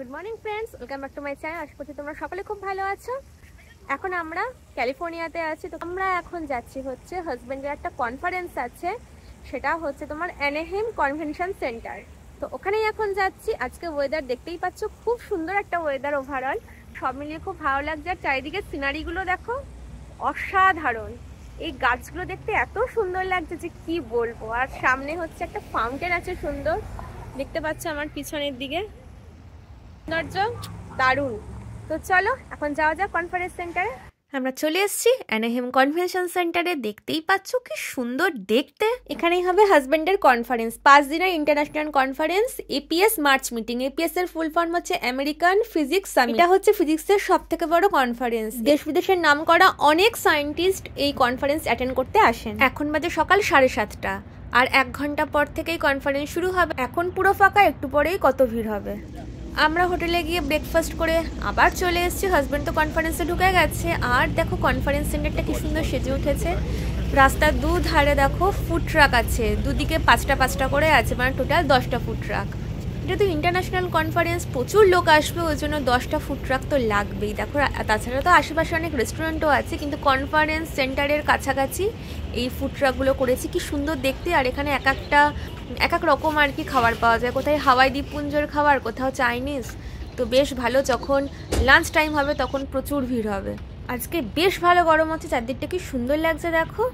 Good morning friends, welcome back to my channel. আশা করছি তোমরা সকলে খুব ভালো আছো। এখন আমরা ক্যালিফোর্নিয়াতে আছি। তো আমরা এখন যাচ্ছি হচ্ছে হাজব্যান্ডের একটা কনফারেন্স আছে, সেটা হচ্ছে তোমার অ্যানাহেম কনভেনশন সেন্টার। তো ওখানেই এখন যাচ্ছি। আজকে ওয়েদার দেখতেই পাচ্ছ, খুব সুন্দর একটা ওয়েদার ওভারঅল, সব মিলিয়ে খুব ভালো লাগছে। আর চারিদিকে সিনারিগুলো দেখো, অসাধারণ। এই গাছগুলো দেখতে এত সুন্দর লাগছে যে কি বলবো। আর সামনে হচ্ছে একটা ফাউন্টেন আছে সুন্দর, দেখতে পাচ্ছ আমার পিছনের দিকে, সৌন্দর্য দারুণ। তো চলো এখন যাওয়া যাক কনফারেন্স সেন্টারে। আমরা চলে এসেছি অ্যানাহেম কনভেনশন সেন্টারে। দেখতেই পাচ্ছ কি সুন্দর দেখতে। এখানেই হবে হাজব্যান্ডের কনফারেন্স, 5 দিনের international conference, APS March meeting. APS এর ফুল ফর্ম হচ্ছে আমেরিকান ফিজিক্স সামিট। এটা হচ্ছে ফিজিক্সের সবথেকে বড় কনফারেন্স। দেশ বিদেশের নাম করা অনেক সায়েন্টিস্ট এই কনফারেন্স অ্যাটেন্ড করতে আসেন। এখন বাজে সকাল 7:30, আর 1 ঘন্টা পর থেকেই কনফারেন্স শুরু হবে। এখন পুরো ফাঁকা, একটু পরেই কত ভিড় হবে। আমরা হোটেলে গিয়ে ব্রেকফাস্ট করে আবার চলে এসেছি। হাজব্যান্ড তো কনফারেন্সে ঢুকে গেছে। আর দেখো কনফারেন্স সেন্টারটা কি সুন্দর সেজে উঠেছে। রাস্তার দুধারে দেখো ফুড ট্রাক আছে, দুদিকে 5টা করে আছে, মানে টোটাল 10টা ফুড ট্রাক। এটা তো ইন্টারন্যাশনাল কনফারেন্স, প্রচুর লোক আসবে, ওই জন্য 10টা ফুড ট্রাক তো লাগবেই। দেখো তাছাড়া তো আশেপাশে অনেক রেস্টুরেন্টও আছে, কিন্তু কনফারেন্স সেন্টারের কাছাকাছি এই ফুড ট্রাকগুলো করেছি। কি সুন্দর দেখতে। আর এখানে এক এক রকম আর কি খাবার পাওয়া যায়, কোথায় হাওয়াই দ্বীপপুঞ্জের খাবার, কোথাও চাইনিজ। তো বেশ ভালো, যখন লাঞ্চ টাইম হবে তখন প্রচুর ভিড় হবে। আজকে বেশ ভালো গরম হচ্ছে, চারদিকটা কি সুন্দর লাগছে দেখো।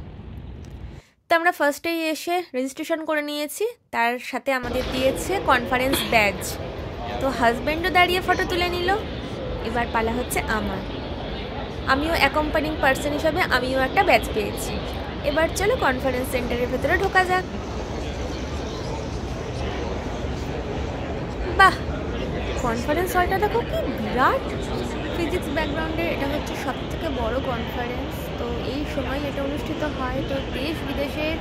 তো আমরা ফার্স্টেই এসে রেজিস্ট্রেশন করে নিয়েছি, তার সাথে আমাদের দিয়েছে কনফারেন্স ব্যাজ। তো হাজব্যান্ডও দাঁড়িয়ে ফটো তুলে নিল। এবার পালা হচ্ছে আমার, আমিও অ্যাকম্পানিং পার্সন হিসাবে আমিও একটা ব্যাজ পেয়েছি। এবার চলো কনফারেন্স সেন্টারের ভেতরে ঢোকা যাক। বাহ, কনফারেন্স হলটা দেখো কি বিরাট। ফিজিক্স ব্যাকগ্রাউন্ডে এটা হচ্ছে সবথেকে বড় কনফারেন্স। তো এই সময় এটা অনুষ্ঠিত হয়। তো দেশ বিদেশের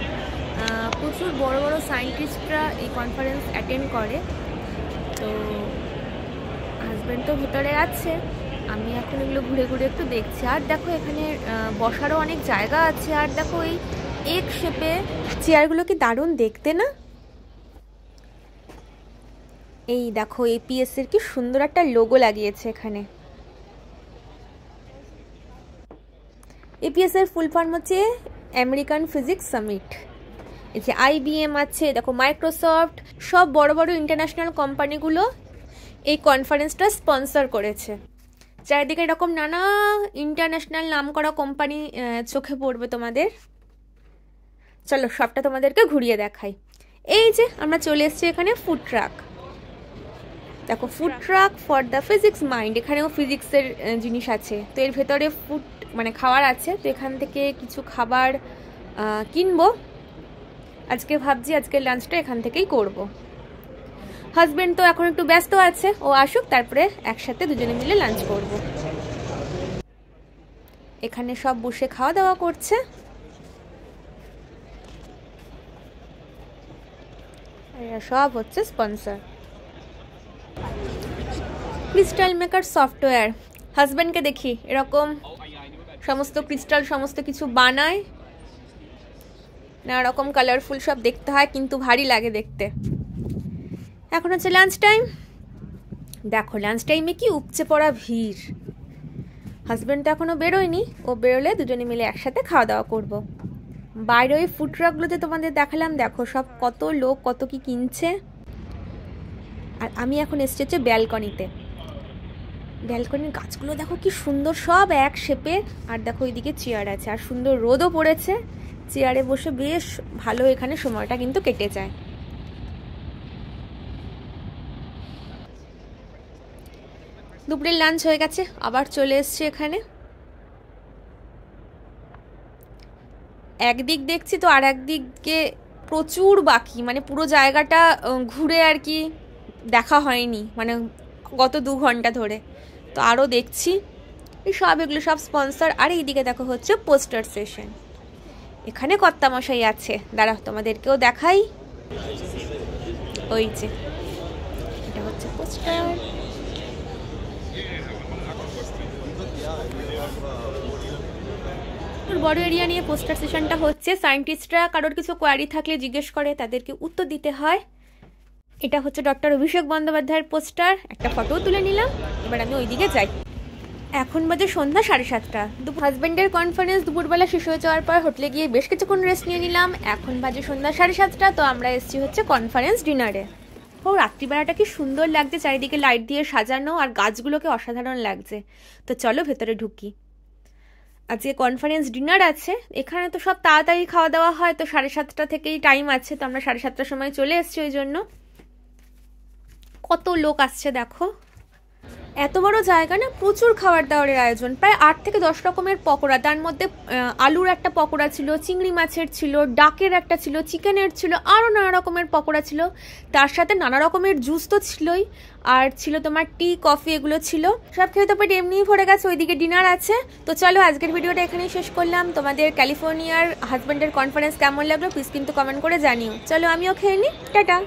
প্রচুর বড় বড় সায়েন্টিস্টরা এই কনফারেন্স অ্যাটেন্ড করে। তো হাজব্যান্ড তো ভেতরে আছে, আমি এখন এগুলো ঘুরে ঘুরে একটু দেখছি। আর দেখো এখানে বসারও অনেক জায়গা আছে। আর দেখো এই এক শেপে চেয়ারগুলো কি দারুণ দেখতে না। এই দেখো এপিএস এর কি সুন্দর একটা লোগো লাগিয়েছে এখানে। এপিএস এর ফুল ফর্ম হচ্ছে আমেরিকান ফিজিক্স সামিট। এই যে আইবিএম আছে, দেখো মাইক্রোসফট, সব বড় বড় ইন্টারন্যাশনাল কোম্পানিগুলো এই কনফারেন্সটা স্পন্সর করেছে। চারিদিকে এরকম নানা ইন্টারন্যাশনাল নাম করা কোম্পানি চোখে পড়বে তোমাদের। চলো সবটা তোমাদেরকে ঘুরিয়ে দেখাই। এই যে আমরা চলে এসেছি এখানে ফুড ট্রাক। দেখো food truck for the physics mind, এখানেও ফিজিক্সের জিনিস আছে। তো এর ভেতরে ফুড মানে খাবার আছে। তো এখান থেকে কিছু খাবার কিনবো। আজকে ভাবছি আজকের লাঞ্চটা এখান থেকেই করব। হাজব্যান্ড তো এখন একটু ব্যস্ত আছে, ও আসুক তারপরে একসাথে দুজনে মিলে লাঞ্চ করব। এখানে সব বসে খাওয়া দাওয়া করছে। এরা সব হচ্ছে স্পন্সর। ক্রিস্টাল মেকার সফটওয়্যার, হাজব্যান্ডকে দেখি এরকম সমস্ত ক্রিস্টাল সমস্ত কিছু বানায়, নানা রকম কালারফুল সব দেখতে হয়, কিন্তু ভারী লাগে দেখতে। এখন হচ্ছে লাঞ্চ টাইম। দেখো লাঞ্চ টাইমে কি উপচে পড়া ভিড়। হাজব্যান্ড তো এখনো বেরোয়নি, ও বেরোলে দুজনে মিলে একসাথে খাওয়া দাওয়া করব। বাইরে ওই ফুড ট্রাকগুলোতে তোমাদের দেখালাম, দেখো সব কত লোক কত কি কিনছে। আর আমি এখন এসেছি হচ্ছে ব্যালকনিতে। ব্যালকনির গাছগুলো দেখো কি সুন্দর, সব এক শেপের। আর দেখো ওইদিকে চেয়ার আছে, আর সুন্দর রোদও পড়েছে। চেয়ারে বসে বেশ ভালো এখানে সময়টা কিন্তু কেটে যায়। দুপুরের লাঞ্চ হয়ে গেছে, আবার চলে এসছি এখানে। একদিক দেখছি তো আর একদিকে প্রচুর বাকি, মানে পুরো জায়গাটা ঘুরে আর কি দেখা হয়নি, মানে গত 2 ঘন্টা ধরে। তো আরও দেখছি এই সব, এগুলো সব স্পন্সর। আর এইদিকে দেখো হচ্ছে পোস্টার সেশন। এখানে কর্তামশাই আছে, দাঁড়া তোমাদেরকেও দেখাই। ওই যে এটা হচ্ছে পোস্টার। বড় এরিয়া নিয়ে পোস্টার সেশনটা হচ্ছে। সায়েন্টিস্টরা কারোর কিছু কোয়ারি থাকলে জিজ্ঞেস করে, তাদেরকে উত্তর দিতে হয়। এটা হচ্ছে ডক্টর অভিষেক বন্দ্যোপাধ্যায়ের পোস্টার, একটা ফটোও তুলে নিলাম। এবার আমি ওইদিকে যাই। এখন বাজে সন্ধ্যা 7:30। হাজব্যান্ডের কনফারেন্স দুপুরবেলা শেষ হয়ে যাওয়ার পর হোটেলে গিয়ে বেশ কিছুক্ষণ রেস্ট নিয়ে নিলাম। এখন বাজে সন্ধ্যা 7:30, তো আমরা এসেছি হচ্ছে কনফারেন্স ডিনারে। ও রাত্রিবেলাটা কি সুন্দর লাগছে, চারিদিকে লাইট দিয়ে সাজানো, আর গাছগুলোকে অসাধারণ লাগছে। তো চলো ভেতরে ঢুকি। আজকে কনফারেন্স ডিনার আছে, এখানে তো সব তাড়াতাড়ি খাওয়া দাওয়া হয়, তো 7:30 থেকেই টাইম আছে, তো আমরা 7:30টার সময় চলে এসেছি। ওই জন্য কত লোক আসছে দেখো। এত বড় জায়গা না, প্রচুর খাবার দাবারের আয়োজন, প্রায় 8 থেকে 10 রকমের পকোড়া। তার মধ্যে আলুর একটা পকোড়া ছিল, চিংড়ি মাছের ছিল, ডাকের একটা ছিল, চিকেনের ছিল, আরও নানা রকমের পকোড়া ছিল। তার সাথে নানা রকমের জুস তো ছিলই, আর ছিল তোমার টি কফি, এগুলো ছিল। সব খেয়ে তো পেট এমনিই ভরে গেছে, ওইদিকে ডিনার আছে। তো চলো আজকের ভিডিওটা এখানেই শেষ করলাম। তোমাদের ক্যালিফোর্নিয়ার হাজব্যান্ডের কনফারেন্স কেমন লাগলো প্লিজ কিন্তু কমেন্ট করে জানিও। চলো আমিও খেয়ে নিই, টাটা।